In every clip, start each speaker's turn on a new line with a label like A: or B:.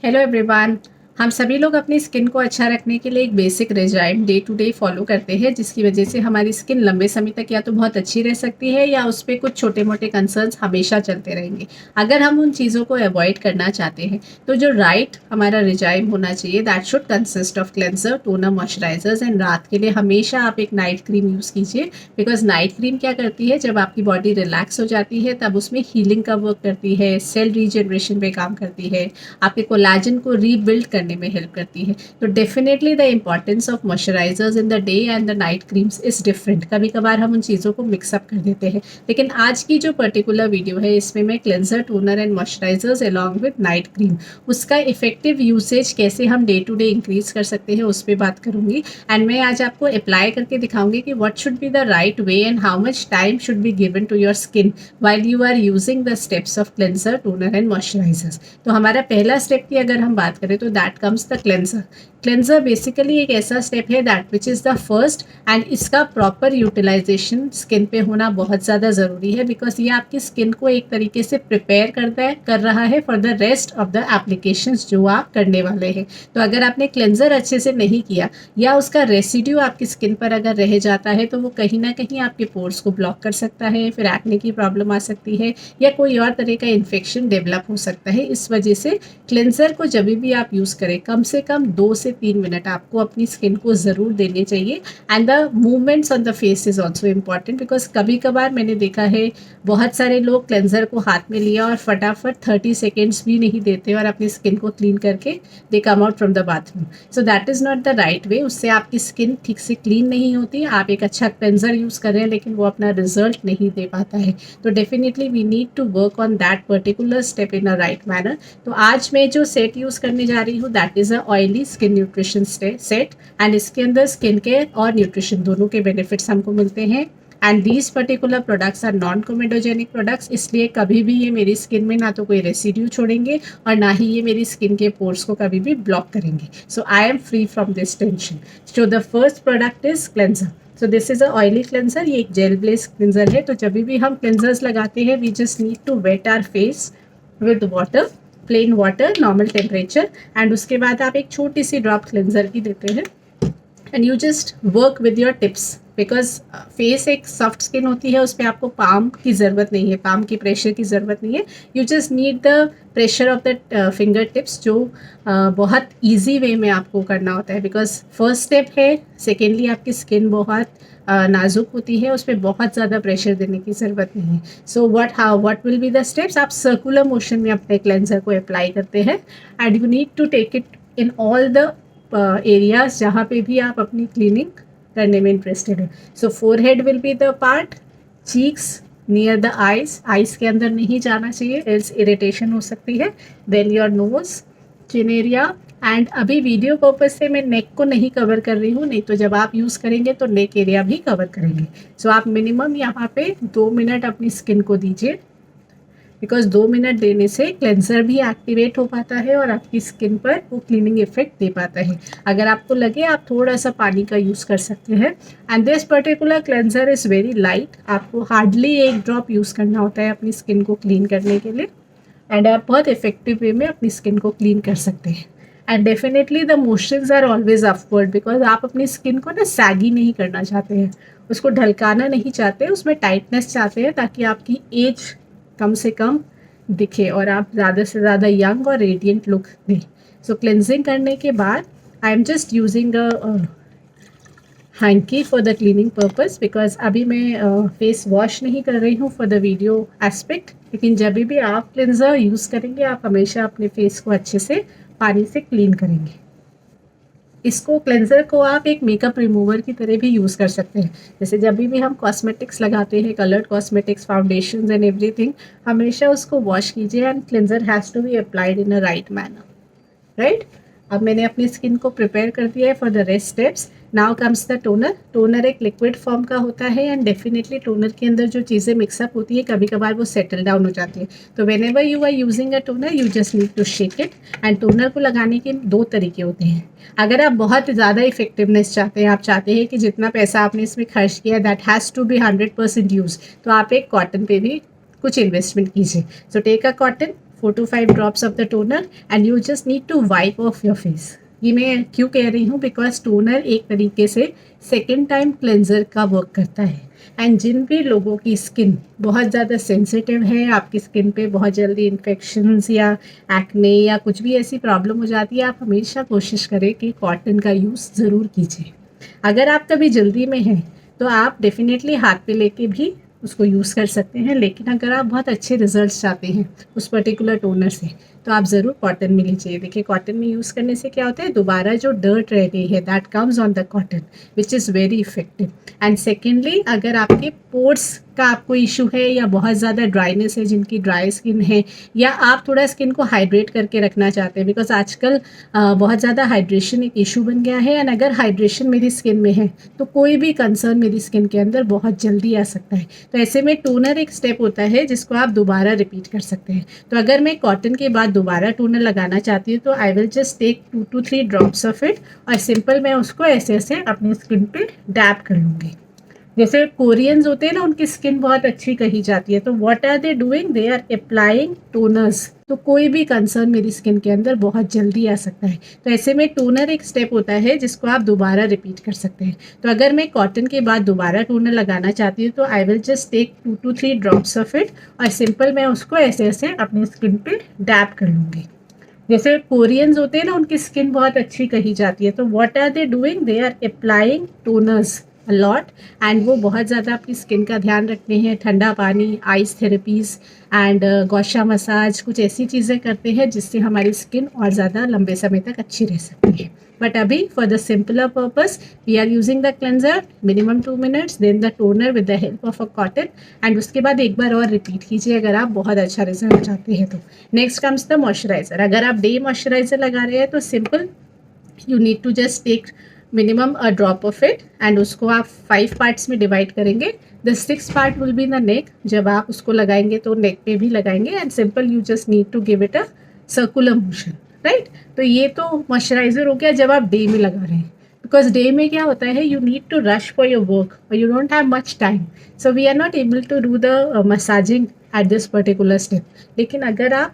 A: Hello everyone. हम सभी लोग अपनी स्किन को अच्छा रखने के लिए एक basic regime day to day follow करते हैं, जिसकी वजह से हमारी स्किन लंबे समय तक या तो बहुत अच्छी रह सकती है या उस पर कुछ छोटे मोटे कंसर्न्स हमेशा चलते रहेंगे। अगर हम उन चीज़ों को अवॉइड करना चाहते हैं तो जो राइट हमारा रेजाइम होना चाहिए, that should consist of cleanser, toner, moisturisers and रात के लिए हमेशा आप एक नाइट क्रीम यूज़ कीजिए। बिकॉज नाइट क्रीम क्या करती है, जब आपकी बॉडी रिलैक्स हो जाती है तब उसमें हीलिंग का वर्क करती है, सेल रीजनरेशन पे काम करती है, आपके कोलाजन को रीबिल्ड करने में हेल्प करती है। तो definitely the importance of moisturisers in the day and the night creams is different. कभी कभार हम उन चीज़ों को मिक्सअप कर देते हैं, लेकिन आज की जो पर्टिकुलर वीडियो है इसमें मैं cleanser, toner and moisturisers along with night cream, उसका इफेक्टिव यूसेज कैसे हम डे टू डे इंक्रीज कर सकते हैं उस पर बात करूंगी। एंड मैं आज आपको अप्लाई करके दिखाऊंगी कि what should be the right way and how much time should be given to your skin while you are using the steps of cleanser, toner and moisturizers। तो हमारा पहला स्टेप की अगर हम बात करें तो that comes the cleanser. Cleanser basically एक ऐसा स्टेप है that which is the first, and इसका प्रॉपर यूटिलाइजेशन स्किन पे होना बहुत ज़्यादा ज़रूरी है, बिकॉज ये आपकी स्किन को एक तरीके से प्रिपेयर कर रहा है for the rest of the applications जो आप करने वाले हैं। तो अगर आपने क्लेंजर अच्छे से नहीं किया या उसका रेसिड्यू आपकी स्किन पर अगर रह जाता है तो वो कहीं ना कहीं आपके पोर्स को ब्लॉक कर सकता है, फिर एक्ने की प्रॉब्लम आ सकती है या कोई और तरह का इन्फेक्शन डेवलप हो सकता है। इस वजह से क्लेंजर को जब भी आप यूज़ करें कम से कम 2 से 3 मिनट आपको अपनी स्किन को ज़रूर देने चाहिए। And the movements on the face is also important, because कभी कभार मैंने देखा है बहुत सारे लोग क्लेंजर को हाथ में लिया और फटाफट 30 सेकेंड्स भी नहीं देते और अपनी स्किन को क्लीन करके they come out from the bathroom. So that is not the right way. उससे आपकी स्किन ठीक से क्लीन नहीं होती। आप एक अच्छा क्लेंजर यूज़ कर रहे हैं लेकिन वो अपना रिजल्ट नहीं दे पाता है। तो definitely we need to work on that particular step in a right manner. तो आज मैं जो सेट यूज़ करने जा रही हूँ that is a oily skin nutrition set, and इसके अंदर स्किन केयर और न्यूट्रिशन दोनों के बेनिफिट्स हमको मिलते हैं। And these particular products are non comedogenic products, इसलिए कभी भी ये मेरी स्किन में ना तो कोई रेसिड्यू छोड़ेंगे और ना ही ये मेरी स्किन के पोर्स को कभी भी ब्लॉक करेंगे। So I am free from this tension. So the first product is cleanser. So this is a oily cleanser. ये एक जेल बेस्ड क्लेंजर है। तो जब भी हम क्लेंजर्स लगाते हैं we just need to wet our face with water, plain water, normal temperature, and उसके बाद आप एक छोटी सी ड्रॉप क्लेंजर की देते हैं and you just work with your tips. Because face एक सॉफ्ट स्किन होती है, उस पर आपको पाम की ज़रूरत नहीं है, पाम की प्रेशर की ज़रूरत नहीं है। You just need the pressure of the finger tips, जो बहुत ईजी वे में आपको करना होता है। बिकॉज फर्स्ट स्टेप है, सेकेंडली आपकी स्किन बहुत नाजुक होती है, उस पर बहुत ज़्यादा प्रेशर देने की ज़रूरत नहीं है। So what will be the steps, आप सर्कुलर मोशन में अपने क्लेंजर को अप्लाई करते हैं and you need to take it in all the areas जहाँ पे भी आप अपनी क्लीनिंग करने में इंटरेस्टेड है। So forehead will be the part, cheeks near the eyes के अंदर नहीं जाना चाहिए एल्स इरिटेशन हो सकती है। Then your nose, chin area, and अभी वीडियो पर्पज से मैं नेक को नहीं कवर कर रही हूँ, नहीं तो जब आप यूज़ करेंगे तो नेक एरिया भी कवर करेंगे। सो आप मिनिमम यहाँ पे 2 मिनट अपनी स्किन को दीजिए, बिकॉज 2 मिनट देने से क्लेंजर भी एक्टिवेट हो पाता है और आपकी स्किन पर वो क्लीनिंग इफेक्ट दे पाता है। अगर आपको लगे आप थोड़ा सा पानी का यूज़ कर सकते हैं। And this particular cleanser is very light, आपको हार्डली एक ड्रॉप यूज़ करना होता है अपनी स्किन को क्लीन करने के लिए, एंड आप बहुत इफेक्टिव वे में अपनी स्किन को क्लीन कर सकते हैं। And definitely the motions are always upward, because आप अपनी स्किन को ना सैगी नहीं करना चाहते हैं, उसको ढलकाना नहीं चाहते, उसमें टाइटनेस चाहते हैं ताकि आपकी एज कम से कम दिखे और आप ज़्यादा से ज़्यादा यंग और रेडिएंट लुक दें। सो क्लेंजिंग करने के बाद I am just using a hanky for the cleaning purpose, because अभी मैं फेस वॉश नहीं कर रही हूँ फॉर द वीडियो एस्पेक्ट। लेकिन जब भी आप क्लेंजर यूज़ करेंगे आप हमेशा अपने फेस को अच्छे से पानी से क्लीन करेंगे। इसको क्लेंजर को आप एक मेकअप रिमूवर की तरह भी यूज़ कर सकते हैं। जैसे जब भी हम कॉस्मेटिक्स लगाते हैं, coloured cosmetics, foundations and everything, हमेशा उसको वॉश कीजिए and cleanser has to be applied in a right manner, right. अब मैंने अपनी स्किन को प्रिपेयर कर दिया है for the rest steps. Now comes the toner. Toner एक लिक्विड फॉर्म का होता है एंड डेफिनेटली टोनर के अंदर जो चीज़ें मिक्सअप होती है कभी कभार वो सेटल डाउन हो जाती है। तो whenever you are using a toner you just need to shake it. And toner को लगाने के 2 तरीके होते हैं। अगर आप बहुत ज़्यादा इफेक्टिवनेस चाहते हैं, आप चाहते हैं कि जितना पैसा आपने इसमें खर्च किया that has to be 100% use, तो आप एक कॉटन पे भी कुछ इन्वेस्टमेंट कीजिए। So take a cotton, 4 to 5 drops of the toner and you just need to wipe off your face. ये मैं क्यों कह रही हूँ, बिकॉज टोनर एक तरीके से सेकेंड टाइम क्लेंजर का वर्क करता है। एंड जिन भी लोगों की स्किन बहुत ज़्यादा सेंसिटिव है, आपकी स्किन पे बहुत जल्दी इन्फेक्शंस या एक्ने या कुछ भी ऐसी प्रॉब्लम हो जाती है, आप हमेशा कोशिश करें कि कॉटन का यूज़ ज़रूर कीजिए। अगर आप कभी जल्दी में हैं तो आप डेफिनेटली हाथ पे लेके भी उसको यूज़ कर सकते हैं, लेकिन अगर आप बहुत अच्छे रिजल्ट्स चाहते हैं उस पर्टिकुलर टोनर से तो आप ज़रूर कॉटन में लीजिए। देखिए कॉटन में यूज़ करने से क्या होता है, दोबारा जो डर्ट रह गई है that comes on the cotton which is very effective. And secondly, अगर आपके पोर्स का आपको इशू है या बहुत ज़्यादा ड्राइनेस है, जिनकी ड्राई स्किन है, या आप थोड़ा स्किन को हाइड्रेट करके रखना चाहते हैं, बिकॉज आजकल बहुत ज़्यादा हाइड्रेशन एक इशू बन गया है। एंड अगर हाइड्रेशन मेरी स्किन में है तो कोई भी कंसर्न मेरी स्किन के अंदर बहुत जल्दी आ सकता है। तो ऐसे में टोनर एक स्टेप होता है जिसको आप दोबारा रिपीट कर सकते हैं। तो अगर मैं कॉटन के बाद दोबारा टोनर लगाना चाहती हूँ तो I will just take 2 to 3 drops of it और सिंपल मैं उसको ऐसे ऐसे अपनी स्किन पे डैप कर लूँगी। जैसे कोरियंस होते हैं ना, उनकी स्किन बहुत अच्छी कही जाती है, तो what are they doing, they are applying toners. तो कोई भी कंसर्न मेरी स्किन के अंदर बहुत जल्दी आ सकता है। तो ऐसे में टोनर एक स्टेप होता है जिसको आप दोबारा रिपीट कर सकते हैं। तो अगर मैं कॉटन के बाद दोबारा टोनर लगाना चाहती हूँ तो I will just take 2 to 3 drops of it और सिंपल मैं उसको ऐसे ऐसे अपनी स्किन पे डैप कर लूँगी। जैसे कोरियंस होते हैं ना, उनकी स्किन बहुत अच्छी कही जाती है, तो what are they doing, they are applying toners lot. And वो बहुत ज़्यादा आपकी स्किन का ध्यान रखते हैं, ठंडा पानी, आइस थेरेपीज़ एंड गौशा मसाज, कुछ ऐसी चीज़ें करते हैं जिससे हमारी स्किन और ज़्यादा लंबे समय तक अच्छी रह सकती है। बट अभी for the simpler purpose we are using the cleanser minimum 2 minutes, then the toner with the help of a cotton, and उसके बाद एक बार और रिपीट कीजिए अगर आप बहुत अच्छा रिजल्ट चाहते हैं तो। Next comes the moisturiser. अगर आप डे मॉइस्चराइजर लगा रहे हैं तो simple you need to just take minimum a drop of it and उसको आप 5 पार्ट्स में डिवाइड करेंगे। The 6th part will be the neck. जब आप उसको लगाएंगे तो नेक पे भी लगाएंगे and simple you just need to give it a circular motion, right. तो ये तो मॉइस्चराइजर हो गया जब आप डे में लगा रहे हैं, बिकॉज डे में क्या होता है, you need to rush for your work और you don't have much time, so we are not able to do the massaging at this particular step. लेकिन अगर आप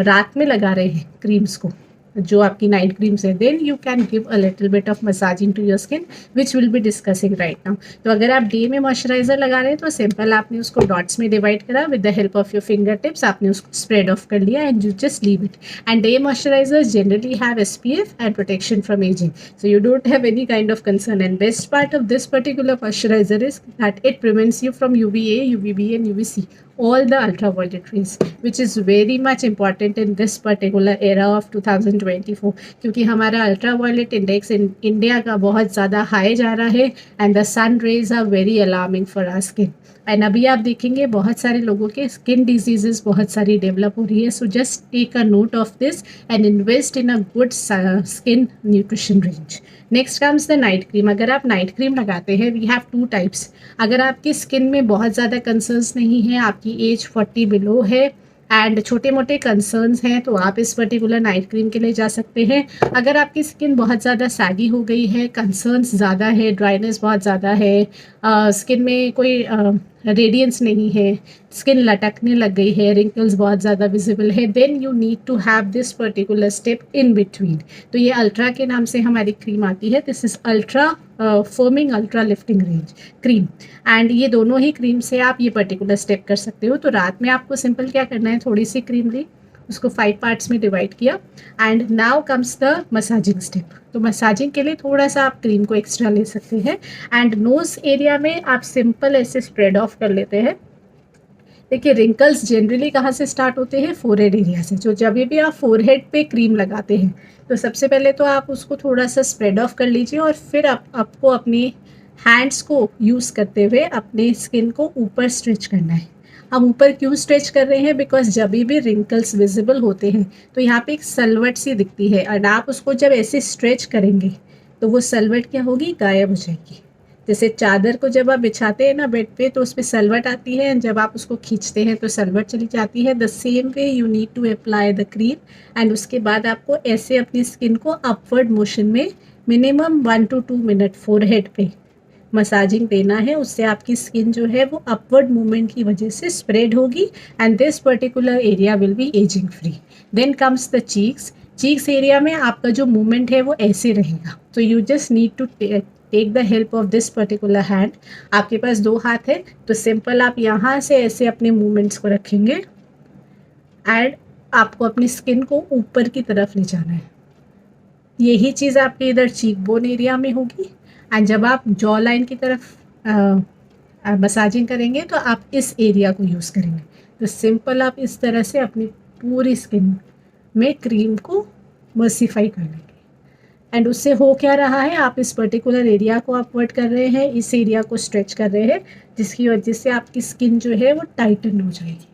A: रात में लगा रहे हैं क्रीम्स को, जो आपकी नाइट क्रीम्स है, then you can give a little bit of massaging to your skin which will be discussing right now. तो अगर आप डे में मॉइस्चराइजर लगा रहे हैं तो सिंपल आपने उसको डॉट्स में डिवाइड करा, with the help of your finger tips आपने उसको स्प्रेड ऑफ कर लिया and you just leave it. And day moisturisers generally have SPF and protection from ageing, so you don't have any kind of concern. And best part of this particular moisturizer is that it prevents you from UVA, UVB and UVC, all the ultraviolet rays, which is very much important in this particular era of 2024, क्योंकि हमारा ultraviolet index in India का बहुत ज़्यादा high जा रहा है and the sun rays are very alarming for our skin. And अभी आप देखेंगे बहुत सारे लोगों के स्किन डिजीजेस बहुत सारी डेवलप हो रही है, so just take a note of this and invest in a good skin nutrition range. Next comes the night cream. अगर आप नाइट क्रीम लगाते हैं, वी हैव 2 टाइप्स। अगर आपकी स्किन में बहुत ज़्यादा कंसर्न्स नहीं है, आपकी एज 40 बिलो है एंड छोटे मोटे कंसर्न्स हैं, तो आप इस पर्टिकुलर नाइट क्रीम के लिए जा सकते हैं। अगर आपकी स्किन बहुत ज़्यादा सैगी हो गई है, कंसर्न्स ज़्यादा है, ड्राइनेस बहुत ज़्यादा है, स्किन में कोई रेडियंस नहीं है, स्किन लटकने लग गई है, रिंकल्स बहुत ज़्यादा विजिबल है, then you need to have this particular step in between. तो ये अल्ट्रा के नाम से हमारी क्रीम आती है। This is ultra forming ultra lifting range cream, and ये दोनों ही क्रीम से आप ये पर्टिकुलर स्टेप कर सकते हो। तो रात में आपको सिंपल क्या करना है, थोड़ी सी क्रीम ली, उसको 5 पार्ट्स में डिवाइड किया and now comes the massaging step. तो मसाजिंग के लिए थोड़ा सा आप क्रीम को एक्स्ट्रा ले सकते हैं एंड नोज़ एरिया में आप सिंपल ऐसे स्प्रेड ऑफ कर लेते हैं। देखिए रिंकल्स जनरली कहाँ से स्टार्ट होते हैं, फोरहेड एरिया से। जो जब भी आप फोरहेड पे क्रीम लगाते हैं तो सबसे पहले तो आप उसको थोड़ा सा स्प्रेड ऑफ कर लीजिए और फिर आपको अपने हैंड्स को यूज़ करते हुए अपने स्किन को ऊपर स्ट्रेच करना है। हम ऊपर क्यों स्ट्रेच कर रहे हैं, बिकॉज जब भी रिंकल्स विजिबल होते हैं तो यहाँ पे एक सलवट सी दिखती है और आप उसको जब ऐसे स्ट्रेच करेंगे तो वो सलवट क्या होगी, गायब हो जाएगी। जैसे चादर को जब आप बिछाते हैं ना बेड पे तो उस पर सलवट आती है, जब आप उसको खींचते हैं तो सलवट चली जाती है। The same way you need to apply the cream and उसके बाद आपको ऐसे अपनी स्किन को अपवर्ड मोशन में मिनिमम 1 to 2 मिनट फोरहेड पे मसाजिंग देना है, उससे आपकी स्किन जो है वो अपवर्ड मूवमेंट की वजह से स्प्रेड होगी and this particular area will be ageing free. Then comes the cheeks. Cheeks area में आपका जो मूवमेंट है वो ऐसे रहेगा, तो you just need to take the help of this particular hand. आपके पास 2 हाथ है तो सिंपल आप यहाँ से ऐसे अपने मूवमेंट्स को रखेंगे एंड आपको अपनी स्किन को ऊपर की तरफ ले जाना है। यही चीज़ आपके इधर चीक बोन एरिया में होगी एंड जब आप जॉ लाइन की तरफ मसाजिंग करेंगे तो आप इस एरिया को यूज़ करेंगे। तो सिंपल आप इस तरह से अपनी पूरी स्किन में क्रीम को मर्सीफाई कर लेंगे एंड उससे हो क्या रहा है, आप इस पर्टिकुलर एरिया को अपवर्ड कर रहे हैं, इस एरिया को स्ट्रेच कर रहे हैं, जिसकी वजह से आपकी स्किन जो है वो टाइटन हो जाएगी।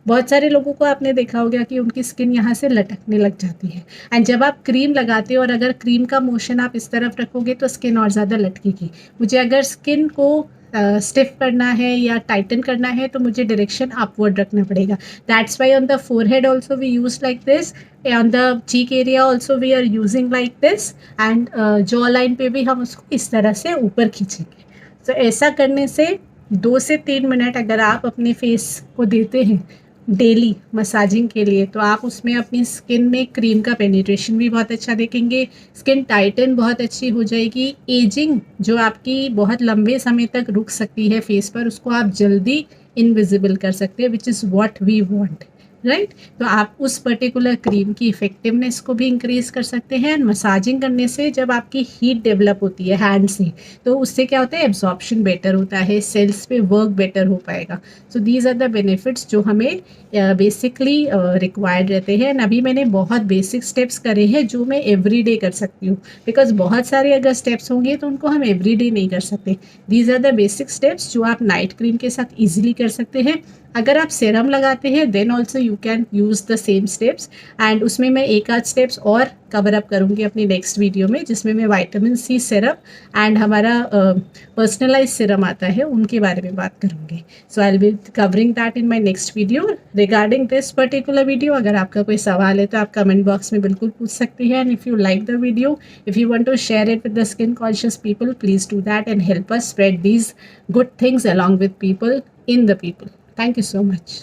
A: बहुत सारे लोगों को आपने देखा होगा कि उनकी स्किन यहाँ से लटकने लग जाती है एंड जब आप क्रीम लगाते हो और अगर क्रीम का मोशन आप इस तरफ रखोगे तो स्किन और ज़्यादा लटकेगी। मुझे अगर स्किन को स्टिफ करना है या टाइटन करना है तो मुझे डायरेक्शन अपवर्ड रखना पड़ेगा। That's why on the forehead also we use like this, on the cheek area also we are using like this and jaw line पे भी हम उसको इस तरह से ऊपर खींचेंगे। तो ऐसा करने से 2 से 3 मिनट अगर आप अपने फेस को देते हैं डेली मसाजिंग के लिए तो आप उसमें अपनी स्किन में क्रीम का पेनिट्रेशन भी बहुत अच्छा देखेंगे, स्किन टाइटन बहुत अच्छी हो जाएगी, एजिंग जो आपकी बहुत लंबे समय तक रुक सकती है फेस पर उसको आप जल्दी इनविजिबल कर सकते हैं, which is what we want, right. तो आप उस पर्टिकुलर क्रीम की इफेक्टिवनेस को भी इंक्रीज कर सकते हैं एंड मसाजिंग करने से जब आपकी हीट डेवलप होती है हैंड से तो उससे क्या होता है, एब्जॉर्प्शन बेटर होता है, सेल्स पे वर्क बेटर हो पाएगा। So these are the benefits जो हमें बेसिकली रिक्वायर्ड रहते हैं एंड अभी मैंने बहुत बेसिक स्टेप्स करे हैं जो मैं एवरी डे कर सकती हूँ, बिकॉज बहुत सारे अगर स्टेप्स होंगे तो उनको हम एवरी डे नहीं कर सकते। These are the basic steps जो आप नाइट क्रीम के साथ ईजिली कर सकते हैं। अगर आप सीरम लगाते हैं then also you can use the same steps and उसमें मैं एक आध स्टेप्स और कवर अप करूँगी अपनी नेक्स्ट वीडियो में, जिसमें मैं विटामिन सी सिरप एंड हमारा पर्सनलाइज सिरम आता है उनके बारे में बात करूँगी। So I will be covering that in my next video. Regarding this particular video अगर आपका कोई सवाल है तो आप कमेंट बॉक्स में बिल्कुल पूछ सकते हैं and if you like the video, if you want to share it with the skin conscious people, please do that and help us spread these good things along with people in the people. Thank you so much.